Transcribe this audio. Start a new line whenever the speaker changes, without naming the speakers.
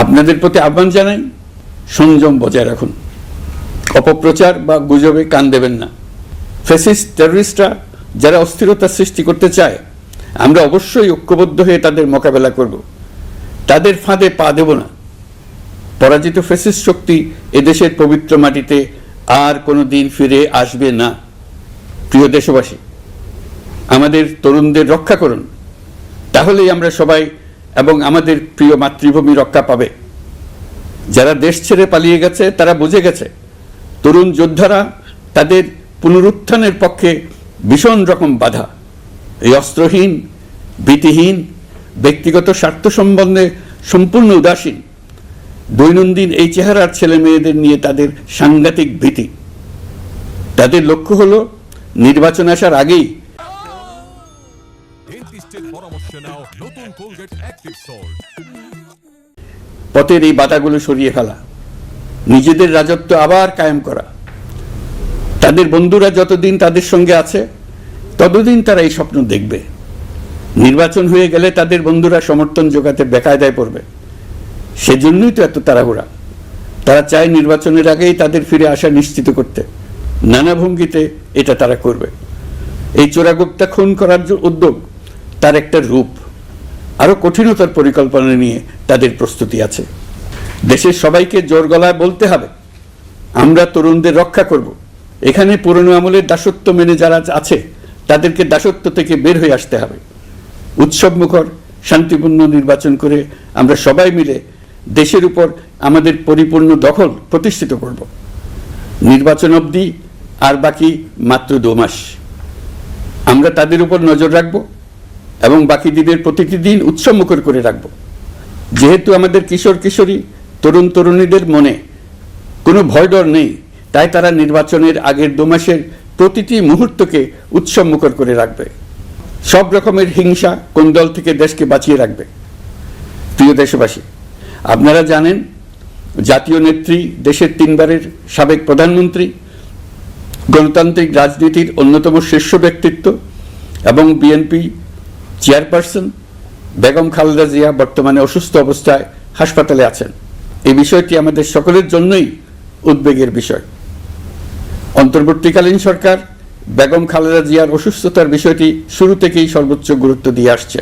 আপনাদের প্রতি আহ্বান জানাই, সংযম বজায় রাখুন, অপপ্রচার বা গুজবে কান দেবেন না। ফ্যাসিস্ট টেররিস্টরা যারা অস্থিরতা সৃষ্টি করতে চায়, আমরা অবশ্যই ঐক্যবদ্ধ হয়ে তাদের মোকাবেলা করব, তাদের ফাঁদে পা দেব না। পরাজিত ফ্যাসিস্ট শক্তি এদেশের পবিত্র মাটিতে আর কোনো দিন ফিরে আসবে না। প্রিয় দেশবাসী, আমাদের তরুণদের রক্ষা করুন, তাহলেই আমরা সবাই এবং আমাদের প্রিয় মাতৃভূমি রক্ষা পাবে। যারা দেশ ছেড়ে পালিয়ে গেছে তারা বুঝে গেছে তরুণ যোদ্ধারা তাদের পুনরুত্থানের পক্ষে ভীষণ রকম বাধা। এই অস্ত্রহীন, ভীতিহীন, ব্যক্তিগত স্বার্থ সম্বন্ধে সম্পূর্ণ উদাসীন দৈনন্দিন এই চেহারার ছেলে মেয়েদের নিয়ে তাদের সাংঘাতিক ভীতি। তাদের লক্ষ্য হলো নির্বাচন আসার আগেই পথের এই বাধাগুলো সরিয়ে ফেলা, নিজেদের রাজত্ব আবার কায়েম করা। তাদের বন্ধুরা যতদিন তাদের সঙ্গে আছে ততদিন তারা এই স্বপ্ন দেখবে। নির্বাচন হয়ে গেলে তাদের বন্ধুরা সমর্থন জোগাতে বেকায়দায় পড়বে। সেজন্যই তো এত তাড়াহুড়া। তারা চায় নির্বাচনের আগেই তাদের ফিরে আসা নিশ্চিত করতে। নানা ভঙ্গিতে এটা তারা করবে। এই চোরাগুপ্তা খুন করার যে উদ্যোগ, তার একটা রূপ। আরো কঠিনতার পরিকল্পনা নিয়ে তাদের প্রস্তুতি আছে। দেশের সবাইকে জোর গলায় বলতে হবে, আমরা তরুণদের রক্ষা করব। এখানে পুরনো আমলের দাসত্ব মেনে যারা আছে তাদেরকে দাসত্ব থেকে বের হয়ে আসতে হবে। উৎসবমুখর শান্তিপূর্ণ নির্বাচন করে আমরা সবাই মিলে দেশের উপর আমাদের পরিপূর্ণ দখল প্রতিষ্ঠিত করব। নির্বাচন অবধি আর বাকি মাত্র 2 মাস। আমরা তাদের উপর নজর রাখব এবং বাকি দিনের প্রতিটি দিন উৎসবমুখর করে রাখব। যেহেতু আমাদের কিশোর কিশোরী, তরুণ তরুণীদের মনে কোনো ভয় ডর নেই, তাই তারা নির্বাচনের আগের 2 মাসের প্রতিটি মুহূর্তকে উৎসবমুখর করে রাখবে। সব রকমের হিংসা কোন্দল থেকে দেশকে বাঁচিয়ে রাখবে। প্রিয় দেশবাসী, আপনারা জানেন জাতীয় নেত্রী, দেশের 3 বারের সাবেক প্রধানমন্ত্রী, গণতান্ত্রিক রাজনীতির অন্যতম শীর্ষ ব্যক্তিত্ব এবং বিএনপি চেয়ারপারসন বেগম খালেদা জিয়া বর্তমানে অসুস্থ অবস্থায় হাসপাতালে আছেন। এই বিষয়টি আমাদের সকলের জন্যই উদ্বেগের বিষয়। অন্তর্বর্তীকালীন সরকার বেগম খালেদা জিয়ার অসুস্থতার বিষয়টি শুরু থেকেই সর্বোচ্চ গুরুত্ব দিয়ে আসছে।